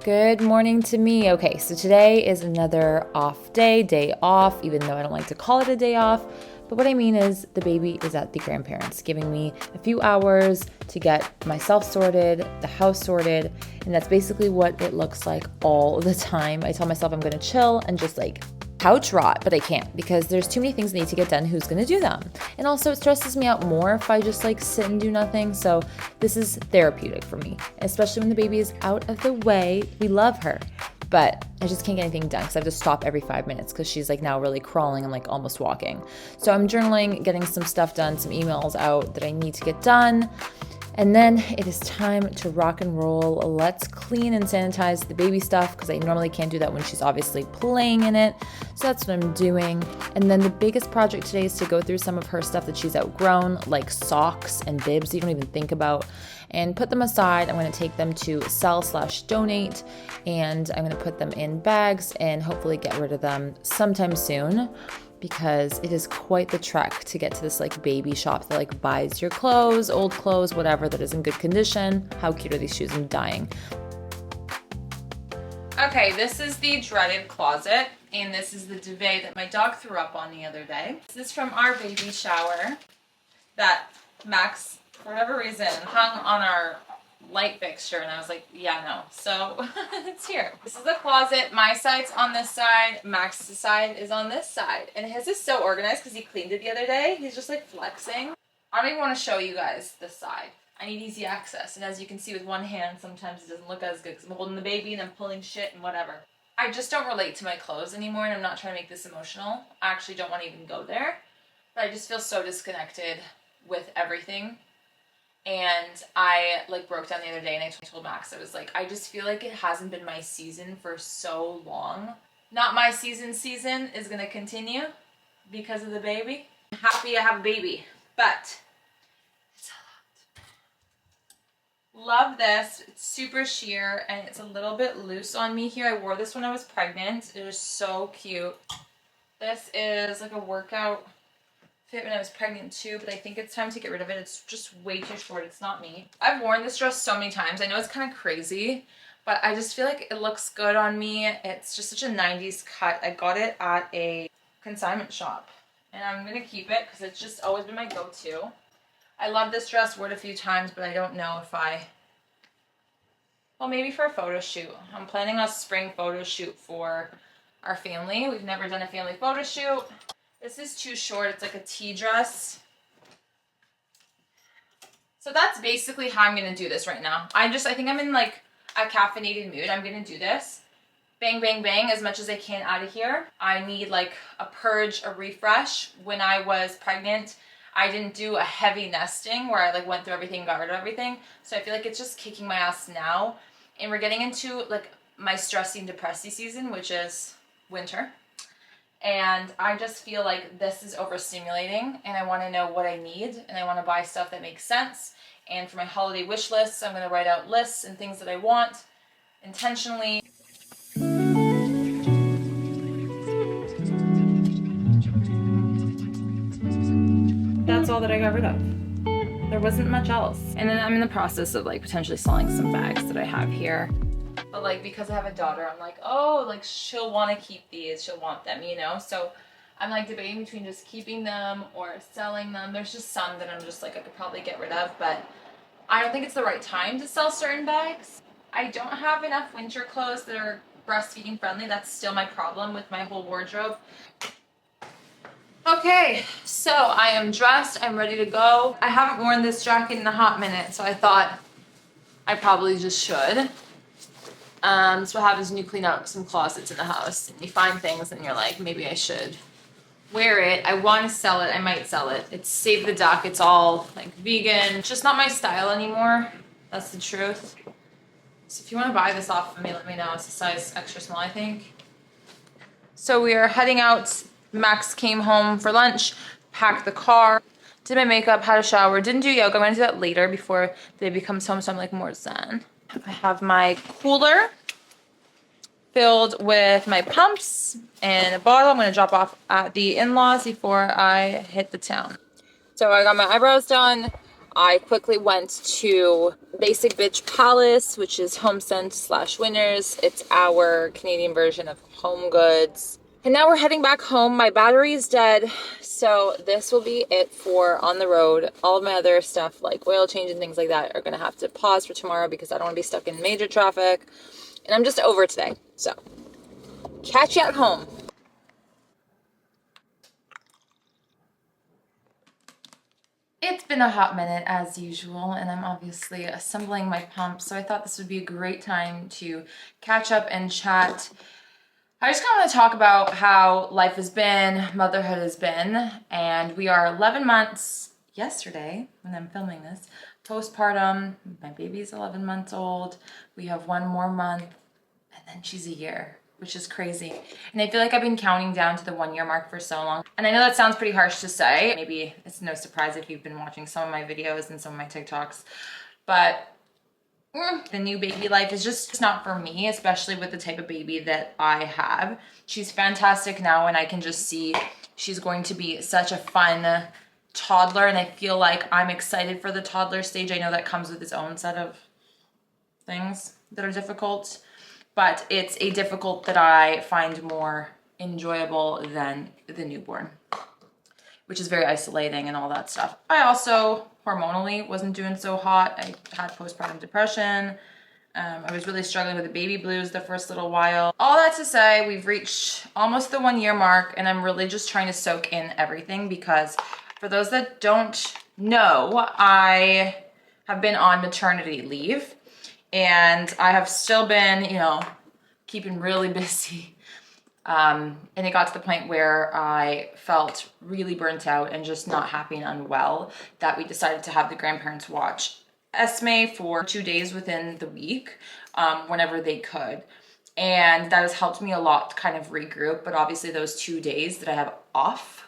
Good morning to me. Okay, so today is another off day off, even though I don't like to call it a day off. But what I mean is the baby is at the grandparents, giving me a few hours to get myself sorted, the house sorted, and that's basically what it looks like all the time. I tell myself I'm gonna chill and just like couch rot, but I can't because there's too many things that need to get done. Who's gonna do them? And also it stresses me out more if I just like sit and do nothing. So this is therapeutic for me, especially when the baby is out of the way. We love her, but I just can't get anything done because I have to stop every 5 minutes because she's like now really crawling and like almost walking. So I'm journaling, getting some stuff done, some emails out that I need to get done. And then it is time to rock and roll. Let's clean and sanitize the baby stuff because I normally can't do that when she's obviously playing in it. So that's what I'm doing. And then the biggest project today is to go through some of her stuff that she's outgrown, like socks and bibs you don't even think about, and put them aside. I'm going to take them to sell/donate, and I'm going to put them in bags and hopefully get rid of them sometime soon, because it is quite the trek to get to this like baby shop that like buys your clothes, old clothes, whatever that is in good condition. How cute are these shoes? I'm dying. Okay, this is the dreaded closet, and this is the duvet that my dog threw up on the other day. This is from our baby shower that Max, for whatever reason, hung on our light fixture, and I was like, yeah, no. So it's here. This is the closet. My side's on this side. Max's side is on this side. And his is so organized because he cleaned it the other day. He's just like flexing. I don't even want to show you guys this side. I need easy access. And as you can see with one hand, sometimes it doesn't look as good because I'm holding the baby and I'm pulling shit and whatever. I just don't relate to my clothes anymore, and I'm not trying to make this emotional. I actually don't want to even go there. But I just feel so disconnected with everything. And I like broke down the other day and I told Max, I was like, I just feel like it hasn't been my season for so long. Not my season is gonna continue because of the baby. I'm happy I have a baby, but it's a lot. Love this. It's super sheer and it's a little bit loose on me here. I wore this when I was pregnant. It was so cute. This is like a workout fit when I was pregnant too, but I think it's time to get rid of it. It's just way too short. It's not me. I've worn this dress so many times. I know it's kind of crazy, but I just feel like it looks good on me. It's just such a 90s cut. I got it at a consignment shop and I'm gonna keep it because it's just always been my go-to. I love this dress, wore it a few times, but I don't know if well, maybe for a photo shoot. I'm planning a spring photo shoot for our family. We've never done a family photo shoot. This is too short. It's like a tea dress. So that's basically how I'm going to do this right now. I think I'm in like a caffeinated mood. I'm going to do this. Bang, bang, bang as much as I can out of here. I need like a purge, a refresh. When I was pregnant, I didn't do a heavy nesting where I like went through everything, got rid of everything. So I feel like it's just kicking my ass now. And we're getting into like my stressy, depressy season, which is winter. And I just feel like this is overstimulating and I want to know what I need and I want to buy stuff that makes sense. And for my holiday wish lists, I'm going to write out lists and things that I want intentionally. That's all that I got rid of. There wasn't much else. And then I'm in the process of like potentially selling some bags that I have here. But like, because I have a daughter, I'm like, oh, like she'll want to keep these, she'll want them, you know? So I'm like debating between just keeping them or selling them. There's just some that I'm just like, I could probably get rid of, but I don't think it's the right time to sell certain bags. I don't have enough winter clothes that are breastfeeding friendly. That's still my problem with my whole wardrobe. Okay, so I am dressed, I'm ready to go. I haven't worn this jacket in a hot minute, so I thought I probably just should. That's what happens when you clean out some closets in the house and you find things and you're like, maybe I should wear it. I want to sell it. I might sell it. It's Save the Duck. It's all like vegan. It's just not my style anymore. That's the truth. So if you want to buy this off of me, let me know. It's a size extra small, I think. So we are heading out. Max came home for lunch, packed the car, did my makeup, had a shower, didn't do yoga. I'm going to do that later before the baby comes home, so I'm like more zen. I have my cooler filled with my pumps and a bottle I'm going to drop off at the in-laws before I hit the town. So I got my eyebrows done, I quickly went to Basic Bitch Palace, which is HomeSense slash Winners. It's our Canadian version of Home Goods. And now we're heading back home. My battery is dead, so this will be it for on the road. All of my other stuff like oil change and things like that are gonna have to pause for tomorrow because I don't wanna be stuck in major traffic. And I'm just over today, so catch you at home. It's been a hot minute as usual, and I'm obviously assembling my pump, so I thought this would be a great time to catch up and chat. I just kind of want to talk about how life has been, motherhood has been, and we are 11 months yesterday when I'm filming this, postpartum. My baby's 11 months old. We have one more month, and then she's a year, which is crazy. And I feel like I've been counting down to the 1 year mark for so long. And I know that sounds pretty harsh to say. Maybe it's no surprise if you've been watching some of my videos and some of my TikToks, but the new baby life is just not for me, especially with the type of baby that I have. She's fantastic now, and I can just see she's going to be such a fun toddler, and I feel like I'm excited for the toddler stage. I know that comes with its own set of things that are difficult, but it's a difficult that I find more enjoyable than the newborn, which is very isolating and all that stuff. I also hormonally wasn't doing so hot. I had postpartum depression. I was really struggling with the baby blues the first little while. All that to say, we've reached almost the 1 year mark, and I'm really just trying to soak in everything because for those that don't know, I have been on maternity leave, and I have still been, you know, keeping really busy. And it got to the point where I felt really burnt out and just not happy and unwell that we decided to have the grandparents watch Esme for 2 days within the week, whenever they could. And that has helped me a lot to kind of regroup. But obviously those 2 days that I have off,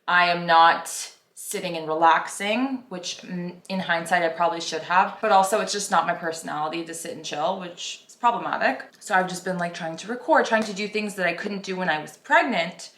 I am not sitting and relaxing, which in hindsight I probably should have, but also it's just not my personality to sit and chill, which is problematic. So I've just been like trying to record, trying to do things that I couldn't do when I was pregnant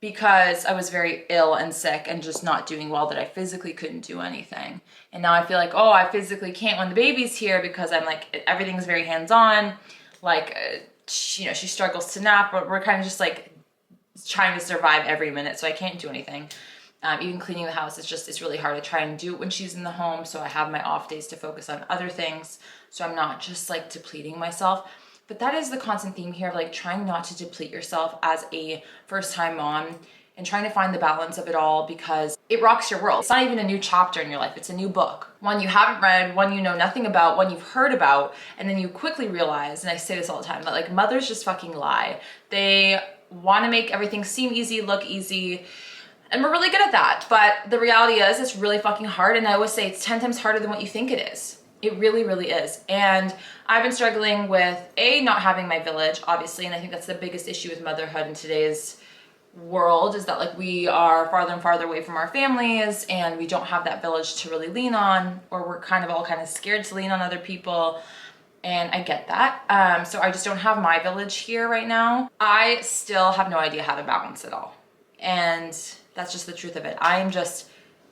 because I was very ill and sick and just not doing well, that I physically couldn't do anything. And now I feel like, oh, I physically can't when the baby's here because I'm like, everything's very hands-on. Like, you know, she struggles to nap, but we're kind of just like trying to survive every minute, so I can't do anything. Even cleaning the house, it's really hard. I try and do it when she's in the home, so I have my off days to focus on other things, so I'm not just like depleting myself. But that is the constant theme here of like trying not to deplete yourself as a first-time mom and trying to find the balance of it all, because it rocks your world. It's not even a new chapter in your life, it's a new book. One you haven't read, one you know nothing about, one you've heard about, and then you quickly realize, and I say this all the time, that like mothers just fucking lie. They want to make everything seem easy, look easy, and we're really good at that. But the reality is it's really fucking hard, and I always say it's 10 times harder than what you think it is. It really, really is. And I've been struggling with not having my village, obviously, and I think that's the biggest issue with motherhood in today's world, is that like we are farther and farther away from our families, and we don't have that village to really lean on, or we're kind of scared to lean on other people. And I get that. So I just don't have my village here right now. I still have no idea how to balance it all. And that's just the truth of it. I am just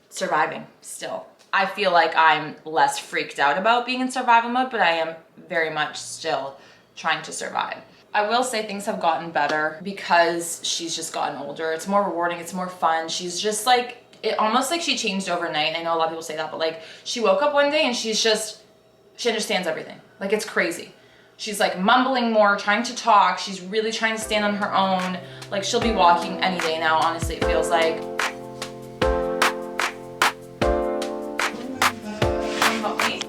surviving still. I feel like I'm less freaked out about being in survival mode, but I am very much still trying to survive. I will say things have gotten better because she's just gotten older. It's more rewarding, it's more fun. She's just like, it almost like she changed overnight. I know a lot of people say that, but like she woke up one day and she understands everything. Like it's crazy. She's like mumbling more, trying to talk. She's really trying to stand on her own. Like she'll be walking any day now, honestly, it feels like. Help me.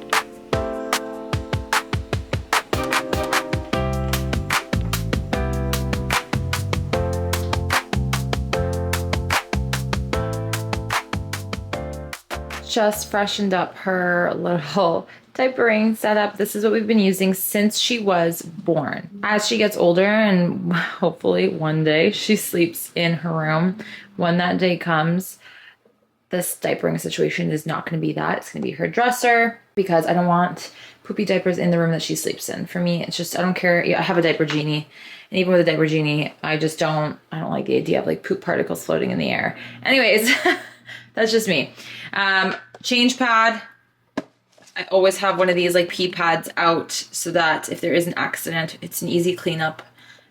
Just freshened up her little diapering setup. This is what we've been using since she was born. As she gets older, and hopefully one day she sleeps in her room, when that day comes, this diapering situation is not going to be that. It's going to be her dresser, because I don't want poopy diapers in the room that she sleeps in. For me, it's just, I don't care. I have a diaper genie, and even with a diaper genie, I don't like the idea of like poop particles floating in the air. Anyways, That's just me. Change pad. I always have one of these like pee pads out so that if there is an accident, it's an easy cleanup.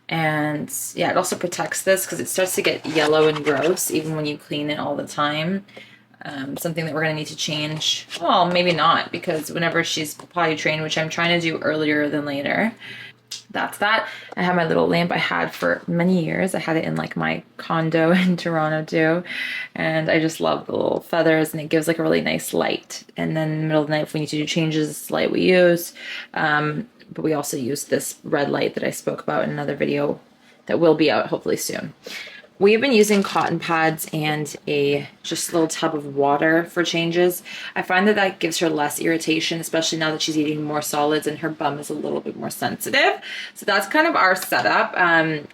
And yeah, it also protects this because it starts to get yellow and gross even when you clean it all the time. Something that we're gonna need to change. Well, maybe not, because whenever she's potty trained, which I'm trying to do earlier than later, that's that. I have my little lamp I had for many years. I had it in like my condo in Toronto too. And I just love the little feathers, and it gives like a really nice light. And then in the middle of the night, if we need to do changes, it's the light we use. But we also use this red light that I spoke about in another video that will be out hopefully soon. We've been using cotton pads and a just little tub of water for changes. I find that that gives her less irritation, especially now that she's eating more solids and her bum is a little bit more sensitive. So that's kind of our setup.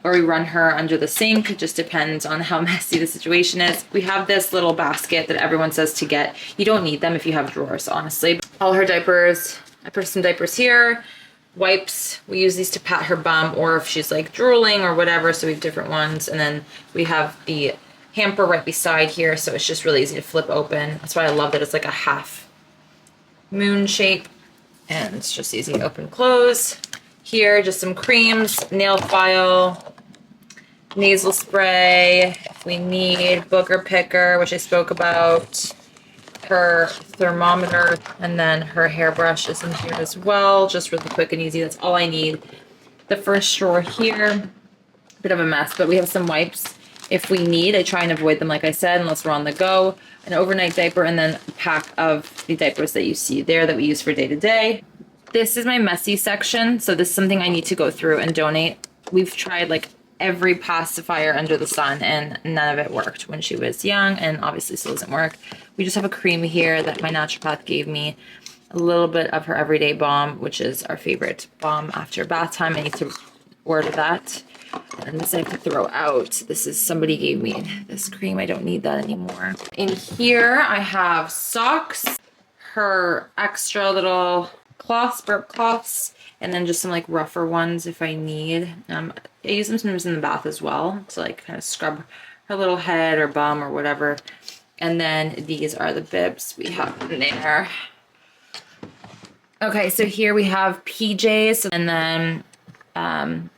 Or we run her under the sink. It just depends on how messy the situation is. We have this little basket that everyone says to get. You don't need them if you have drawers, honestly. All her diapers, I put some diapers here. Wipes, we use these to pat her bum or if she's like drooling or whatever, so we have different ones. And then we have the hamper right beside here, so it's just really easy to flip open. That's why I love that it's like a half moon shape and it's just easy to open close. Here, just some creams, nail file, nasal spray if we need, booger picker, which I spoke about, her thermometer, and then her hairbrush is in here as well, just really quick and easy. That's all I need. The first drawer here, bit of a mess, but we have some wipes if we need. I try and avoid them, like I said, unless we're on the go. An overnight diaper, and then a pack of the diapers that you see there that we use for day to day. This is my messy section, so this is something I need to go through and donate. We've tried like every pacifier under the sun and none of it worked when she was young, and obviously still doesn't work. We just have a cream here that my naturopath gave me, a little bit of her everyday balm, which is our favorite balm after bath time. I need to order that. And this I have to throw out. This is, somebody gave me this cream. I don't need that anymore. In here I have socks, her extra little cloths, burp cloths, and then just some like rougher ones if I need. I use them sometimes in the bath as well to like kind of scrub her little head or bum or whatever. And then these are the bibs we have in there. Okay, so here we have PJs and then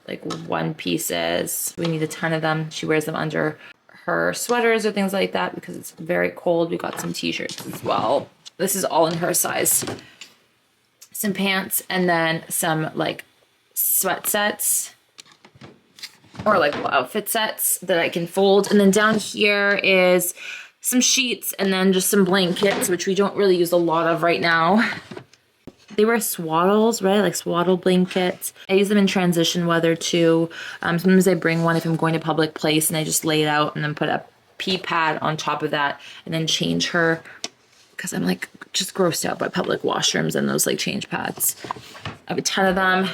like one pieces. We need a ton of them. She wears them under her sweaters or things like that because it's very cold. We got some t-shirts as well. This is all in her size. Some pants, and then some like sweat sets or like outfit sets that I can fold. And then down here is some sheets and then just some blankets, which we don't really use a lot of right now. They were swaddles, right? Like swaddle blankets. I use them in transition weather too. Sometimes I bring one if I'm going to public place and I just lay it out and then put a pee pad on top of that and then change her, because I'm like just grossed out by public washrooms and those like change pads. I have a ton of them.